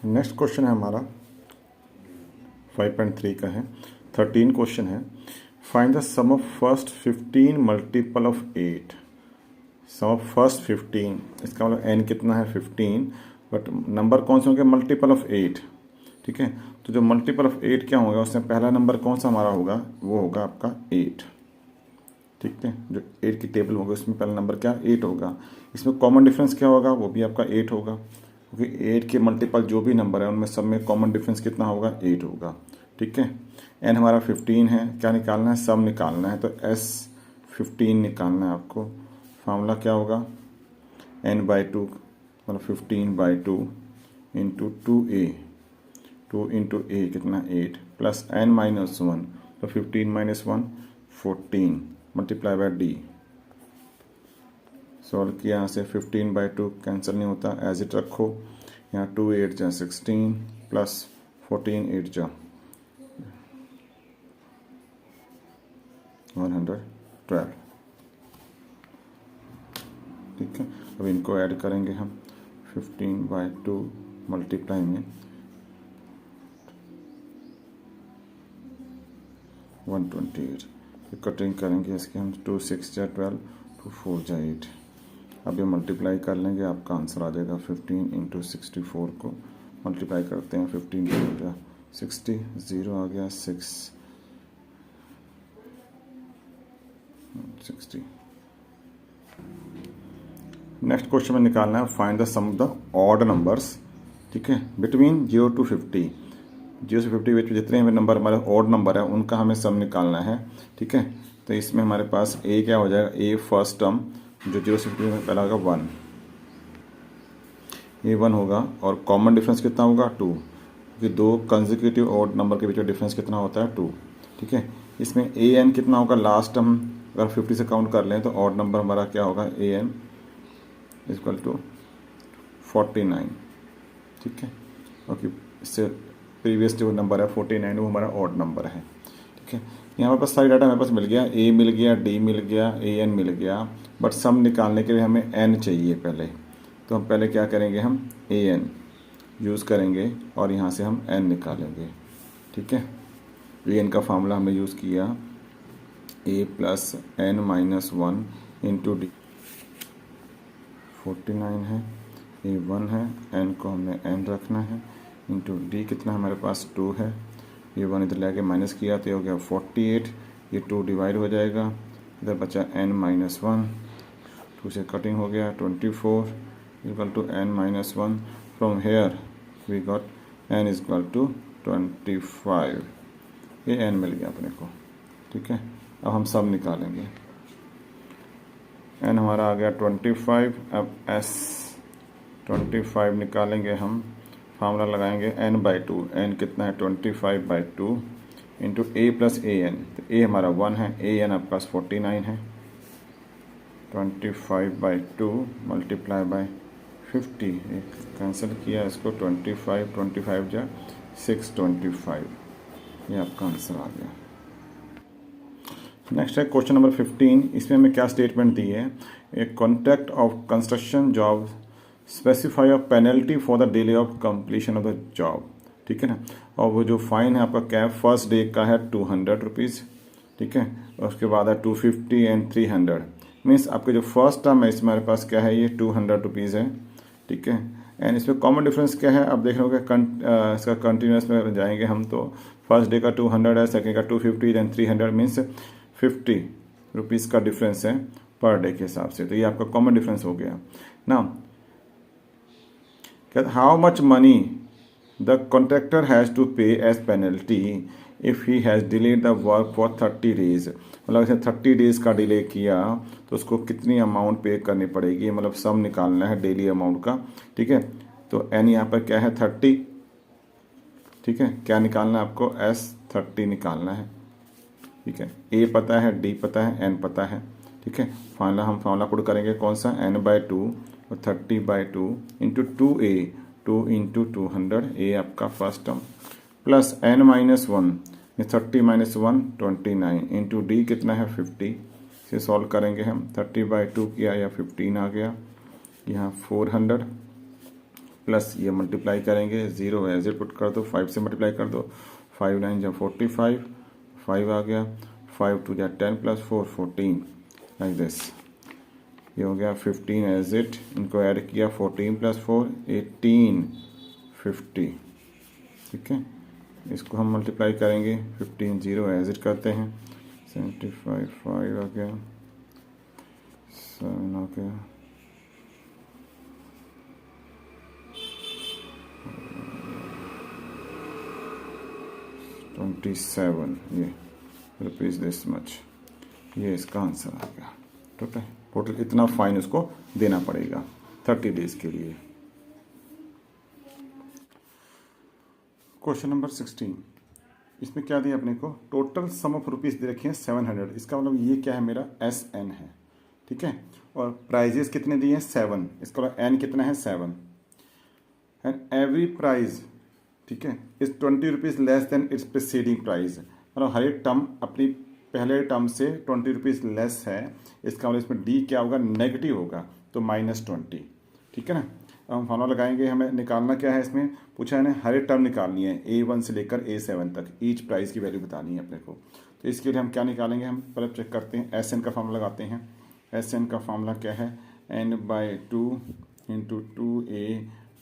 Next question है हमारा 5.3 का है। 13 क्वेश्चन है। Find the sum of first 15 multiple of 8। Sum of first 15, इसका मतलब n कितना है 15, बट नंबर कौन से होंगे मल्टीपल ऑफ 8। ठीक है, तो जो मल्टीपल ऑफ 8 क्या होगा, उसमें पहला नंबर कौन सा हमारा होगा, वो होगा आपका 8। ठीक है, जो 8 की टेबल होगी उसमें पहला नंबर क्या 8 होगा। इसमें कॉमन डिफरेंस क्या होगा, वो भी आपका 8 होगा, क्योंकि 8 के मल्टीपल जो भी नंबर है उनमें सब में कॉमन डिफरेंस कितना होगा 8 होगा। ठीक है, n हमारा 15 है, क्या निकालना है, सम निकालना है, तो s15 निकालना है आपको। फार्मूला क्या होगा, n/2 मतलब 15/2 इंटू 2a, 2 इंटू a कितना 8 प्लस n-1, तो 15 - 1 14 मल्टीप्लाई बाय d। सॉल्व किया, यहाँ से 15/2 कैंसिल नहीं होता, एज इट रखो। यहाँ 2 8 जा 16 प्लस 14 8 जा 112। ठीक है, अब इनको ऐड करेंगे हम 15/2 मल्टीप्लाई में 128, कटिंग करेंगे इसके हम 2 6 जा 12, 2 4 जा 8। अब ये मल्टीप्लाई कर लेंगे, आपका आंसर आ जाएगा 15 इंटू 64 को मल्टीप्लाई करते हैं 15 हो गया 60, 0 आ गया 6 60। नेक्स्ट क्वेश्चन में निकालना है find the sum of the odd numbers. ठीक है, बिटवीन 0 to 50, 0 से 50 बीच में जितने हमें नंबर हमारे ऑड नंबर है उनका हमें सम निकालना है। ठीक है, तो इसमें हमारे पास a क्या हो जाएगा, a फर्स्ट टर्म जो 0 से 50 में पहला होगा 1, ये 1 होगा, और कॉमन डिफरेंस कितना होगा 2, क्योंकि दो कंसेक्यूटिव ऑड नंबर के बीच में डिफरेंस कितना होता है 2। ठीक है, इसमें a n कितना होगा, लास्ट टर्म अगर 50 से काउंट कर लें तो ऑड नंबर हमारा क्या होगा a n इक्वल टू 49। ठीक है, ओके, इससे प्रीवियस जो नंबर है 49 वो हमारा ऑड नंबर है। ठीक है, यहाँ पर सारी डाटा हमारे पास मिल गया, a मिल गया, d मिल गया, a n मिल गया, बट सम निकालने के लिए हमें n चाहिए पहले। तो हम पहले क्या करेंगे, हम a n यूज़ करेंगे और यहाँ से हम n निकालेंगे। ठीक है, a n का फार्मूला हमने यूज़ किया a plus n-1 into D. 49 है, a 1 है, n को हमने n रखना है, इंटू डी कितना हमारे पास 2 है, ये 1 इधर लेके माइनस किया तो ये हो गया 48, ये 2 डिवाइड हो जाएगा, इधर बचा n-1, 2 से कटिंग हो गया 24 equal to n-1। From here we got n equal to 25, ये n मिल गया अपने को। ठीक है, अब हम सब निकालेंगे, n हमारा आ गया 25, अब s25 निकालेंगे हम। फार्मूला लगाएंगे n/2, n कितना है 25/2 into a plus a n, तो a हमारा 1 है, a n आपके पास 49 है, 25/2 मल्टीप्लाई बाय 50, कैंसिल किया इसको 25 जा 625, ये आपका आंसर आ गया। नेक्स्ट है क्वेश्चन नंबर 15। इसमें हमें क्या स्टेटमेंट दी है, a contract of construction job specify a penalty for the delay of completion of the job. ठीक है ना, और वो जो फाइन है आपका क्या है, फर्स्ट डे का है 200 रुपीज़। ठीक है, और उसके बाद है 250 एंड 300, मीन्स आपके जो फर्स्ट टर्म है इसमें हमारे पास क्या है, ये 200 रुपीज़ है। ठीक है, एंड इसमें कॉमन डिफरेंस क्या है, अब देख रहे हो इसका कंटिन्यूस में जाएंगे हम, तो फर्स्ट डे का 200 है, सेकेंड का 250 एंड 300, मीन्स 50 रुपीज़ का डिफरेंस है पर डे के हिसाब से। तो ये आपका कॉमन डिफरेंस हो गया ना। How much money the contractor has to pay as penalty if he has delayed the work for 30 days, मतलब इसे 30 डेज़ का डिले किया तो उसको कितनी अमाउंट पे करनी पड़ेगी, मतलब सम निकालना है डेली अमाउंट का। ठीक है, तो एन यहाँ पर क्या है 30। ठीक है, क्या निकालना है आपको, S30 निकालना है। ठीक है, ए पता है, डी पता है, एन पता है। ठीक है, हम फार्मूला पुट करेंगे कौन सा, n/2 और 30/2 इंटू 2a, 2 इंटू 200, ए आपका first term, plus n-1, 30 - 1 29 into D कितना है 50, से सॉल्व करेंगे हम। 30/2 किया या 15 आ गया, यहाँ 400 प्लस ये मल्टीप्लाई करेंगे, 0 एज इट पुट कर दो, 5 से मल्टीप्लाई कर दो, 5 9 जा 45, 5 आ गया, 5 2 जा 10 प्लस 4 14 लाइक दिस। ये हो गया 15 एज इट, इनको ऐड किया 14 प्लस 4 18 50। ठीक है, इसको हम मल्टीप्लाई करेंगे, 15 0 एज इट करते हैं, 75 5 आ गया, 7 आ गया, 27, ये रुपीज़ दिस मच, ये इसका आंसर आ गया। ठीक है, टोटल इतना फाइन उसको देना पड़ेगा 30 डेज के लिए। क्वेश्चन नंबर 16, इसमें क्या दिया अपने को, टोटल सम ऑफ रुपीज़ दे रखे हैं 700। इसका मतलब ये क्या है, मेरा SN है। ठीक है, और प्राइजेस कितने दिए हैं 7, इसका मतलब N कितना है 7, एंड एवरी प्राइज, ठीक है, is 20 rupees less than it's preceding price. मतलब हर एक टर्म अपनी पहले टर्म से 20 रुपीज़ लेस है, इसका मतलब इसमें D क्या होगा, नेगेटिव होगा, तो -20। ठीक है ना, अब हम फॉर्मूला लगाएंगे, हमें निकालना क्या है, इसमें पूछा है ना हर एक टर्म निकालनी है, A1 से लेकर A7 तक, ईच प्राइस की वैल्यू बतानी है अपने को। तो इसके लिए हम क्या निकालेंगे, हम पहले चेक करते हैं, SN का फॉर्मूला लगाते हैं। SN का फॉर्मूला क्या है, N/2 into 2A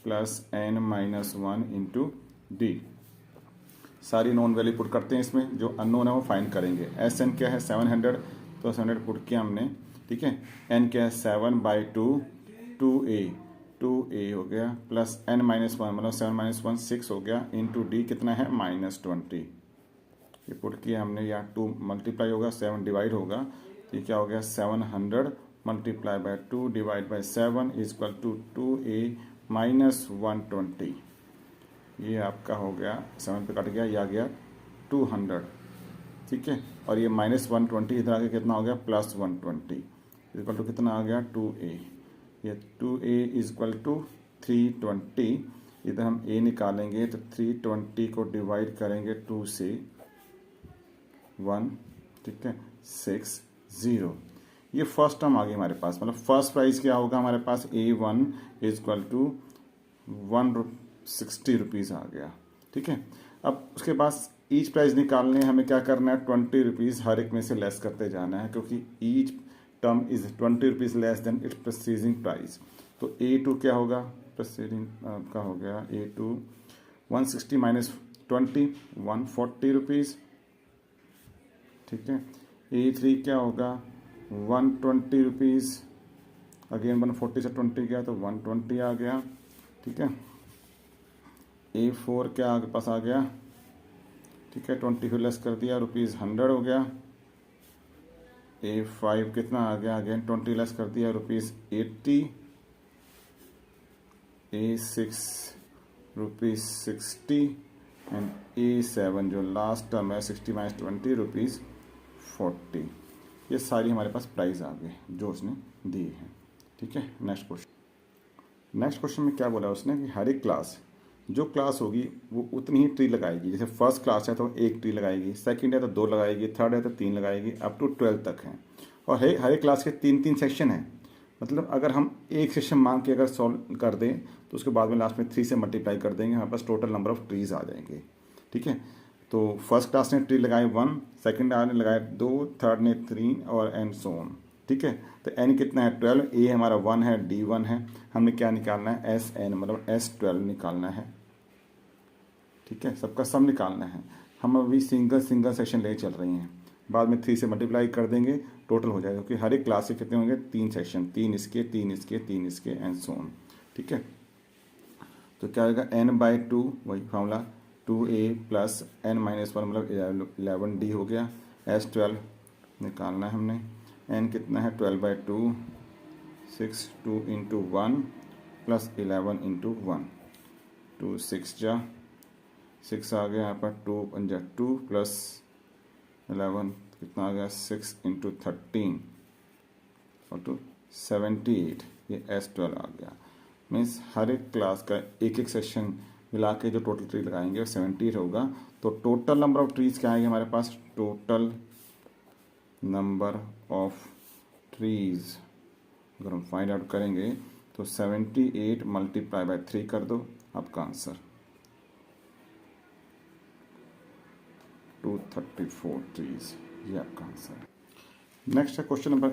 plus N-1 into D। सारी नॉन वैल्यू पुट करते हैं, इसमें जो अननोन है वो फाइंड करेंगे। SN क्या है 700, तो 700 पुट किया हमने। ठीक है, N क्या है 7/2 2A हो गया, प्लस N-1 मतलब 7 - 1 6 हो गया, इंटू D कितना है -20। ये पुट किया हमने, या 2 मल्टीप्लाई होगा 7 डिवाइड होगा, तो ये क्या हो गया 700 multiply by 2 divide by 7 is equal to 2A -120। ये आपका हो गया, 7 पे कट गया, ये आ गया 200। ठीक है, और ये -120 इधर आके कितना हो गया +120, इक्वल टू कितना आ गया 2A। ये 2A इज इक्वल टू 320, इधर हम A निकालेंगे तो 320 को डिवाइड करेंगे 2 से 1, ठीक है 6 0। ये फर्स्ट टर्म आ गई हमारे पास, मतलब फर्स्ट प्राइस क्या होगा हमारे पास, A1 is equal to 160 rupees आ गया। ठीक है, अब उसके बाद ईच प्राइस निकालने हमें क्या करना है, 20 रुपीज़ हर एक में से लेस करते जाना है, क्योंकि each term is 20 rupees less than it's preceding price. तो A2 क्या होगा, प्रीसीडिंग का हो गया A2 160 माइनस 20 140 रुपीज़। ठीक है, A3 क्या होगा 120 रुपीज़, अगेन 140 से 20 गया तो 120 आ गया। ठीक है, A4 क्या आगे पास आ गया, ठीक है 20 को लेस कर दिया, ₹100 हो गया। A5 कितना आ गया, अगेन 20 लेस कर दिया, ₹80। A6 ₹60 एंड A7 जो लास्ट टर्म है 60 माइनस 20 ₹40। ये सारी हमारे पास प्राइस आ गए जो उसने दी है। ठीक है, नेक्स्ट क्वेश्चन में क्या बोला उसने कि हर एक क्लास, जो क्लास होगी वो उतनी ही ट्री लगाएगी। जैसे फर्स्ट क्लास है तो 1 ट्री लगाएगी, सेकंड है तो 2 लगाएगी, थर्ड है तो 3 लगाएगी, अप टू 12 तक है। और हर एक क्लास के 3 सेक्शन हैं। मतलब अगर हम एक सेक्शन मान के अगर सॉल्व कर दें तो उसके बाद में लास्ट में 3 से मल्टीप्लाई कर देंगे, हमारे पास टोटल नंबर ऑफ ट्रीज आ जाएंगे। ठीक है, तो फर्स्ट क्लास ने ट्री लगाए 1, सेकंड ने लगाए 2, थर्ड ने 3 और एंड सो ऑन। ठीक है, तो n कितना है 12, a हमारा 1 है, d 1 है, हमने क्या निकालना है SN मतलब S12 निकालना है। ठीक है, सबका सम निकालना है। हम अभी सिंगल सेक्शन ले चल रहे हैं, बाद में 3 से मल्टीप्लाई कर देंगे, टोटल हो जाएगा, क्योंकि हर एक क्लास के कितने होंगे 3 सेक्शन, 3 इसके 3 इसके 3 इसके एंड सो ऑन। ठीक है, तो क्या आएगा n/2, वही फॉर्मूला 2A प्लस N-1 मतलब 11D हो गया। S12 निकालना है हमने, n कितना है 12/2 6 2 इंटू 1 प्लस 11 इंटू 1 2 6 जा 6 आ गया यहाँ पर, 2 पंजा 2 प्लस 11 कितना आ गया 6 इंटू 13 और 2 78। ये S12 आ गया। मीन्स हर एक क्लास का एक सेक्शन मिला के जो टोटल ट्री लगाएंगे वो 78 होगा। तो टोटल नंबर ऑफ ट्रीज क्या आएंगे हमारे पास, टोटल नंबर ऑफ ट्रीज अगर हम फाइंड आउट करेंगे तो 78 मल्टीप्लाई बाय 3 कर दो, आपका आंसर 234 ट्रीज, ये आपका आंसर है। नेक्स्ट है क्वेश्चन नंबर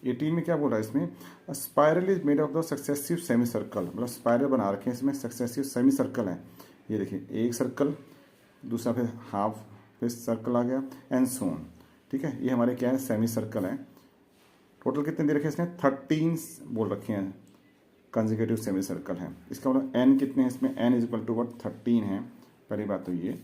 18 में क्या बोल रहा है इसमें, spiral is made of the successive semi circle, मतलब स्पायरल बना रखे हैं इसमें, सक्सेसिव सेमी सर्कल है। ये देखिए एक सर्कल, दूसरा फिर हाफ, फिर सर्कल आ गया एंड सोन। ठीक है, ये हमारे क्या है, सेमी सर्कल है। टोटल कितने दे रखे हैं इसने, 13 बोल रखे हैं कंसेक्यूटिव सेमी सर्कल है। इसका मतलब n कितने हैं इसमें, n is equal to what, 13 है। पहली बात तो ये।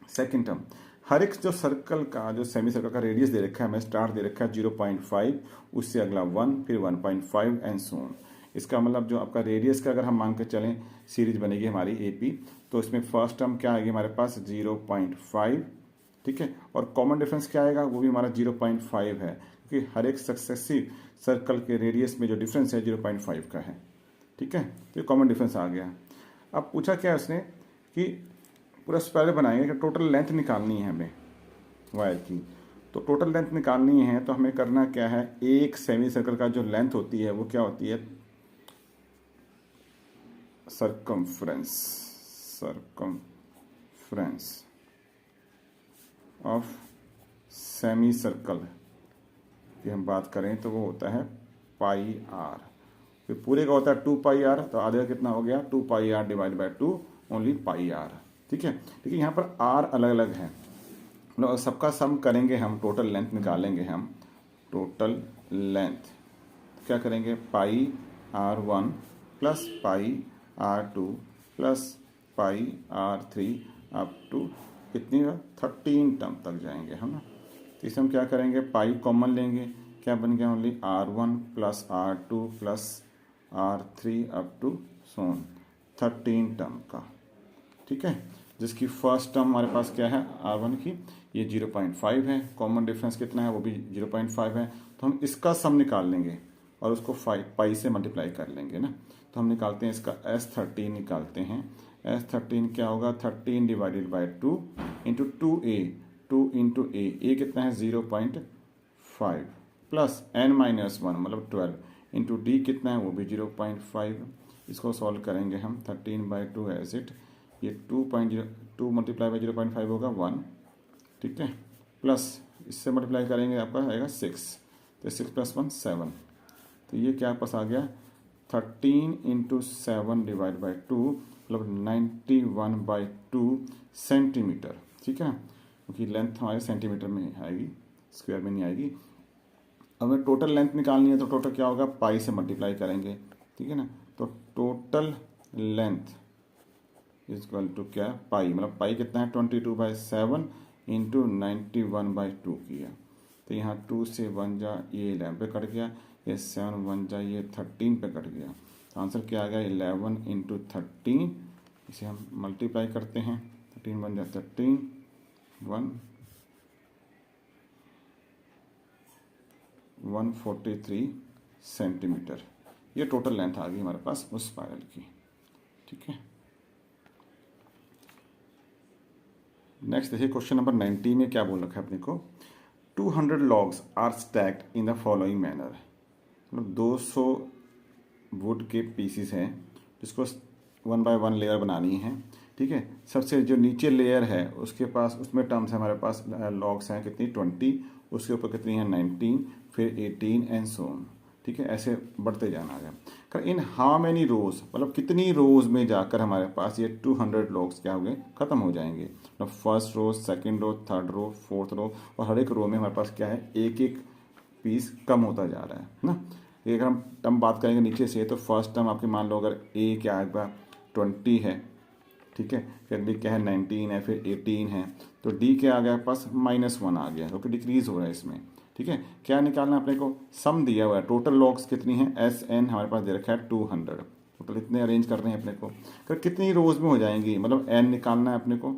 सेकेंड टर्म, हर एक जो सर्कल का, जो सेमी सर्कल का रेडियस दे रखा है हमें, स्टार्ट दे रखा है 0.5, उससे अगला 1, फिर 1.5 एंड सो ऑन। इसका मतलब जो आपका रेडियस का अगर हम मान के चलें सीरीज बनेगी हमारी एपी, तो इसमें फर्स्ट टर्म क्या आएगी हमारे पास 0.5, ठीक है, और कॉमन डिफरेंस क्या आएगा, वो भी हमारा 0.5 है, क्योंकि हर एक सक्सेसिव सर्कल के रेडियस में जो डिफरेंस है 0.5 का है। ठीक है, तो ये कॉमन डिफरेंस आ गया। अब पूछा क्या उसने कि पूरा स्पायरल बनाएंगे कि टोटल लेंथ निकालनी है हमें वायर की। तो टोटल लेंथ निकालनी है तो हमें करना क्या है, एक सेमी सर्कल का जो लेंथ होती है वो क्या होती है, सरकमफ्रेंस ऑफ सेमी सर्कल की हम बात करें तो वो होता है पाई आर। फिर पूरे का होता है 2 पाई आर, तो आधे का कितना हो गया, 2 pi R divide by 2 only pi R. ठीक है, लेकिन यहाँ पर आर अलग अलग है, मतलब सबका सम करेंगे हम, टोटल लेंथ निकालेंगे हम। टोटल लेंथ क्या करेंगे, pi R1 plus pi R2 plus pi R3 up to कितनी, 13 टर्म तक जाएंगे हम ना। तो इसे हम क्या करेंगे, पाई कॉमन लेंगे, क्या बन गया, only R1 plus R2 plus R3 up to सोन 13 टर्म का। ठीक है, जिसकी फर्स्ट टर्म हमारे पास क्या है R1 की, ये 0.5 है, कॉमन डिफरेंस कितना है वो भी 0.5 है। तो हम इसका सम निकाल लेंगे और उसको पाई से मल्टीप्लाई कर लेंगे ना। तो हम निकालते हैं इसका S13 निकालते हैं। S13 क्या होगा, 13 divided by 2 into 2a, 2 into a कितना है 0.5 प्लस n-1 मतलब 12 इंटू d कितना है वो भी 0.5। इसको सॉल्व करेंगे हम, 13 बाई 2 एज इट, ये 2 मल्टीप्लाई बाई 0.5 होगा 1, ठीक है, प्लस इससे मल्टीप्लाई करेंगे आपका आएगा 6, तो 6 प्लस 1 7। तो ये क्या पास आ गया, 13 इंटू 7 डिवाइड बाई 2 मतलब 91/2 सेंटीमीटर। ठीक है ना, क्योंकि लेंथ हमारे सेंटीमीटर में आएगी, स्क्वायर में नहीं आएगी। अब हमें टोटल लेंथ निकालनी है तो टोटल क्या होगा, पाई से मल्टीप्लाई करेंगे। ठीक है ना, तो total length is equal to क्या, पाई, मतलब पाई कितना है 22/7 इंटू 91/2 किया। तो यहाँ 2 से 1 जा, ये 11 पे कट गया, ये 7 1 जा, ये 13 पे कट गया। तो आंसर क्या आ गया, 11 इंटू 13। इसे हम मल्टीप्लाई करते हैं, 13 1 जा 13, 143 सेंटीमीटर। ये टोटल लेंथ आ गई हमारे पास उस स्पाइरल की। ठीक है, नेक्स्ट देखिए क्वेश्चन नंबर 19 में क्या बोल रखा है अपने को, 200 logs are stacked in the following manner. मतलब 200 वुड के पीसीस हैं जिसको 1 बाय 1 लेयर बनानी है। ठीक है, सबसे जो नीचे लेयर है उसके पास, उसमें टर्म्स है हमारे पास, लॉग्स हैं कितनी 20, उसके ऊपर कितनी है 19, फिर 18 एंड सो ऑन। ठीक है, ऐसे बढ़ते जाना है। कर इन हाउ मैनी रोज, मतलब कितनी रोज में जाकर हमारे पास ये 200 लॉग्स क्या हो गए, खत्म हो जाएंगे। मतलब first row, second row, third row, fourth row, और हर एक रो में हमारे पास क्या है, एक एक पीस कम होता जा रहा है ना। अगर हम टर्म बात करेंगे नीचे से, तो फर्स्ट टर्म आपके मान लो अगर ए क्या आएगा 20 है, ठीक है, फिर डी क्या है 19 है, फिर 18 है, तो डी क्या आ गया पास -1 आ गया, क्योंकि डिक्रीज हो रहा है इसमें। ठीक है, क्या निकालना अपने को, सम दिया हुआ है, टोटल लॉग्स कितनी है, एस एन हमारे पास दे रखा है 200, टोटल इतने अरेंज करने हैं अपने को। फिर कितनी रोज में हो जाएंगी, मतलब एन निकालना है अपने को।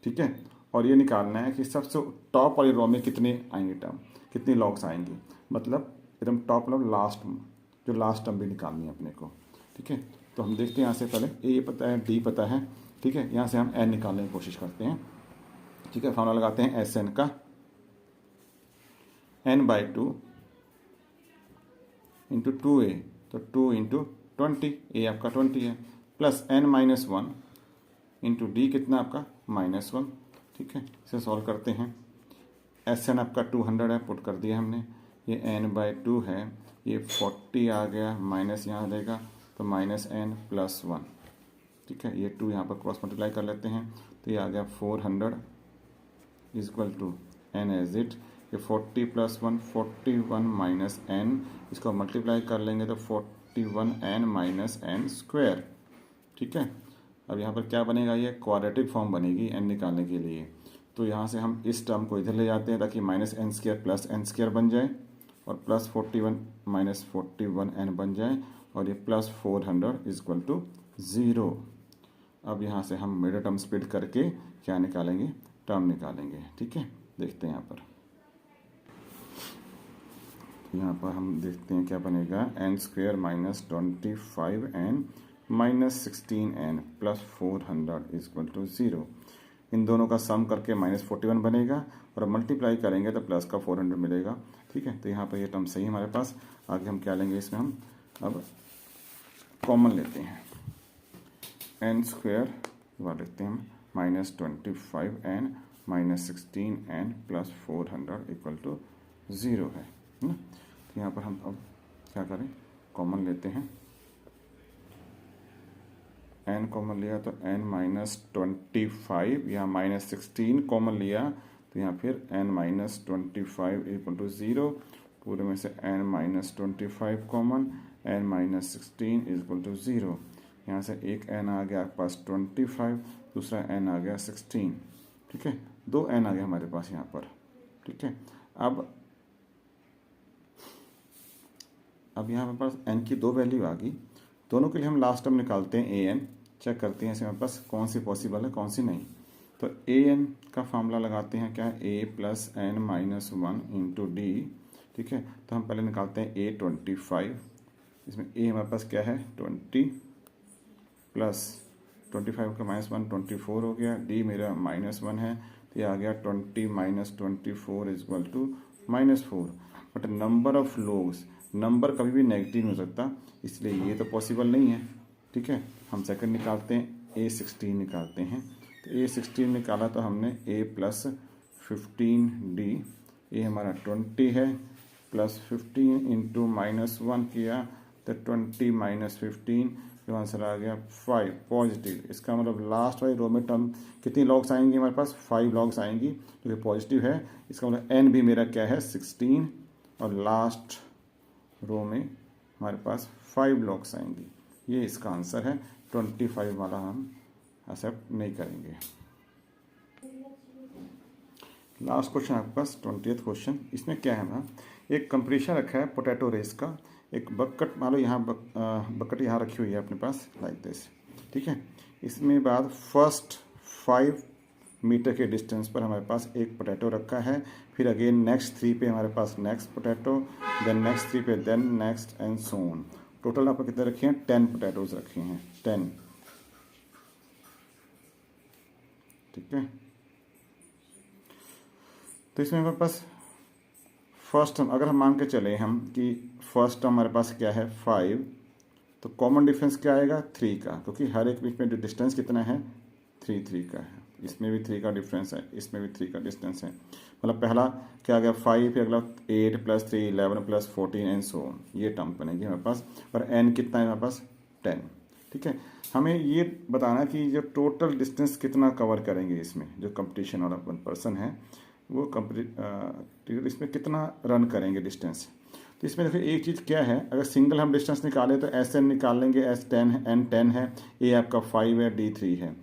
ठीक है, और ये निकालना है कि सबसे टॉप वाली रो में कितने आएंगे टर्म, कितनी लॉग्स आएंगी, मतलब एकदम टॉप, मतलब लास्ट, जो लास्ट टर्म भी निकालनी है अपने को। ठीक है, तो हम देखते हैं यहाँ से, पहले ए पता है, डी पता है। ठीक है, यहाँ से हम एन निकालने की कोशिश करते हैं। ठीक है, फॉर्मूला लगाते हैं एस एन का, n/2 इंटू 2a, तो 2 इंटू 20, ए आपका 20 है, प्लस n-1 इंटू डी कितना आपका -1। ठीक है, इसे सॉल्व करते हैं। एस एन आपका 200 है, पुट कर दिया हमने, ये n/2 है, ये 40 आ गया, माइनस यहाँ रहेगा तो -n+1। ठीक है, ये 2 यहाँ पर क्रॉस मल्टीप्लाई कर लेते हैं, तो ये आ गया 400 equal to n as it, ये 40 + 1 41 माइनस n, इसको मल्टीप्लाई कर लेंगे तो 41n - n स्क्वायर। ठीक है, अब यहाँ पर क्या बनेगा, ये क्वाड्रेटिक फॉर्म बनेगी n निकालने के लिए। तो यहाँ से हम इस टर्म को इधर ले जाते हैं ताकि -n² + n² बन जाए और प्लस 41 - 41n बन जाए और ये प्लस 400 इक्वल टू 0। अब यहाँ से हम मिडिल टर्म स्प्लिट करके क्या निकालेंगे, टर्म निकालेंगे। ठीक है, देखते हैं यहाँ पर, यहाँ पर हम देखते हैं क्या बनेगा, n² - 25n - 16n + 400 equal to 0। इन दोनों का सम करके -41 बनेगा और मल्टीप्लाई करेंगे तो प्लस का 400 मिलेगा। ठीक है, तो यहाँ पर ये टर्म सही है हमारे पास। आगे हम क्या लेंगे, इसमें हम अब कॉमन लेते हैं, n² लिखते हैं हम -25n - 16n + 400 इक्वल टू 0 है ना। तो यहाँ पर हम अब क्या करें, कॉमन लेते हैं, n कॉमन लिया तो n - 25, यहाँ -16 कॉमन लिया तो यहाँ फिर n - 25 इक्वल टू 0, पूरे में से n - 25 कॉमन, n - 16 इक्वल टू 0। यहाँ से एक n आ गया आपके पास 25, दूसरा n आ गया 16। ठीक है, 2 n आ गया हमारे पास यहाँ पर। ठीक है, अब यहाँ हमारे पास n की 2 वैल्यू आ गई, दोनों के लिए हम लास्ट टर्म निकालते हैं an, चेक करते हैं इसमें हमारे पास कौन सी पॉसिबल है कौन सी नहीं। तो an का फार्मूला लगाते हैं, क्या है, a + n-1 इंटू डी। ठीक है, तो हम पहले निकालते हैं a 25, इसमें a हमारे पास क्या है 20 प्लस 25 का -1 24 हो गया, d मेरा -1 है तो ये आ गया 20 - 24 equal to -4। But number of logs, number कभी भी नेगेटिव नहीं हो सकता, इसलिए ये तो पॉसिबल नहीं है। ठीक है, हम सेकंड निकालते हैं, a16 निकालते हैं। तो a16 निकाला तो हमने a + 15d, ये हमारा 20 है, प्लस 15 इंटू -1 किया तो 20 - 15, जो आंसर आ गया 5 पॉजिटिव। इसका मतलब लास्ट वाली रो में टर्म कितनी लॉग्स आएंगी हमारे पास, 5 लॉग्स आएंगी, जो कि पॉजिटिव है। इसका मतलब n भी मेरा क्या है 16, और लास्ट रो में हमारे पास 5 लॉग्स आएंगी। ये इसका आंसर है, 25 वाला हम एक्सेप्ट नहीं करेंगे। लास्ट क्वेश्चन आपके पास 20th क्वेश्चन, इसमें क्या है ना, एक कंपटीशन रखा है पोटैटो रेस का, एक बकेट मान लो यहाँ बकेट यहाँ रखी हुई है अपने पास लाइक दिस। ठीक है, इसमें बाद फर्स्ट 5 मीटर के डिस्टेंस पर हमारे पास एक पोटैटो रखा है, फिर अगेन नेक्स्ट 3 पे हमारे पास नेक्स्ट पोटैटो, देन नेक्स्ट 3 पे then next and so on. Total आपको कितने रखे हैं, 10 पोटैटोज रखे हैं, 10। ठीक है, तो इसमें हमारे पास फर्स्ट टर्म अगर हम मान के चले हम कि फर्स्ट टर्म हमारे पास क्या है 5, तो कॉमन डिफरेंस क्या आएगा 3 का, क्योंकि हर एक बीच में जो डिस्टेंस कितना है 3 का है, इसमें भी 3 का डिफरेंस है, इसमें भी 3 का डिस्टेंस है। मतलब पहला क्या आ गया 5, फिर अगला 8 + 3 11 + 14 एंड सो ऑन, ये टर्म बनेगी हमारे पास। और n कितना है हमारे पास 10। ठीक है, हमें ये बताना कि जो टोटल डिस्टेंस कितना कवर करेंगे, इसमें जो कंपटीशन वाला पर्सन है वो इसमें कितना रन करेंगे डिस्टेंस। तो इसमें देखो एक चीज़ क्या है, अगर सिंगल हम डिस्टेंस निकालें तो एस एन निकाल लेंगे, एस 10 है, एन 10 है, ए आपका 5 है, डी 3 है।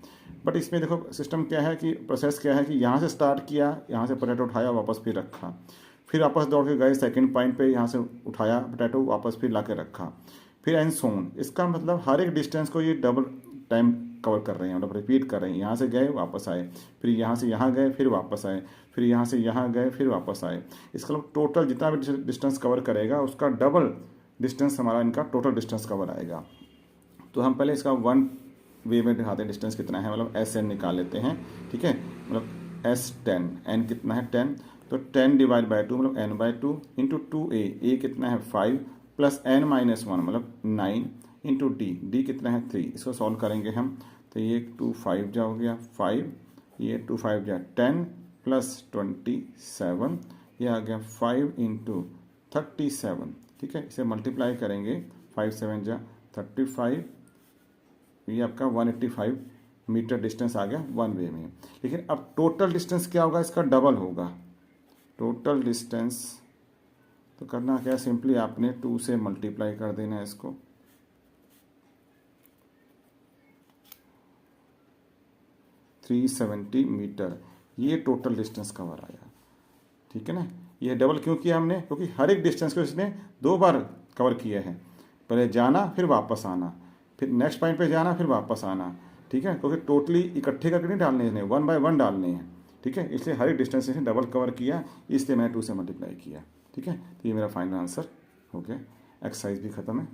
बट इसमें देखो सिस्टम क्या है कि प्रोसेस क्या है कि यहाँ से स्टार्ट किया, यहाँ से पोटैटो उठाया वापस फिर रखा, फिर वापस दौड़ के गए सेकंड पॉइंट पे, यहाँ से उठाया पोटैटो वापस फिर ला के रखा, फिर एंड सो ऑन। इसका मतलब हर एक डिस्टेंस को ये डबल टाइम कवर कर रहे हैं, मतलब रिपीट कर रहे हैं। यहाँ से गए वापस आए, फिर यहाँ से यहाँ गए फिर वापस आए, फिर यहाँ से यहाँ गए फिर वापस आए। इसका मतलब टोटल जितना भी डिस्टेंस कवर करेगा उसका डबल डिस्टेंस हमारा इनका टोटल डिस्टेंस कवर आएगा। तो हम पहले इसका 1 वे में दिखाते हैं डिस्टेंस कितना है, मतलब एस एन निकाल लेते हैं। ठीक है, मतलब एस 10, एन कितना है 10, तो 10 / 2 मतलब n/2 इंटू 2a, ए कितना है 5, प्लस n माइनस वन मतलब 9 इंटू डी कितना है 3। इसको सॉल्व करेंगे हम तो ये 2 5 जा हो गया 5, ये 2 5 जा 10 प्लस 27, ये आ गया 5 इंटू 37। ठीक है, इसे मल्टीप्लाई करेंगे 5 7 जा 35, ये आपका 185 मीटर डिस्टेंस आ गया वन वे में। लेकिन अब टोटल डिस्टेंस क्या होगा, इसका डबल होगा। टोटल डिस्टेंस तो करना क्या, सिंपली आपने 2 से मल्टीप्लाई कर देना है इसको। थ्री 370 मीटर ये टोटल डिस्टेंस कवर आया। ठीक है ना, ये डबल क्यों किया हमने, क्योंकि हर एक डिस्टेंस को इसने 2 बार कवर किया है। पहले जाना फिर वापस आना, फिर नेक्स्ट पॉइंट पे जाना फिर वापस आना। ठीक है, क्योंकि टोटली इकट्ठे करके नहीं डालने हैं, 1 बाय 1 डालने हैं। ठीक है, इसलिए हर एक डिस्टेंस से डबल कवर किया, इसलिए मैंने 2 से मल्टीप्लाई किया। ठीक है, तो ये मेरा फाइनल आंसर हो गया। एक्सरसाइज भी खत्म है।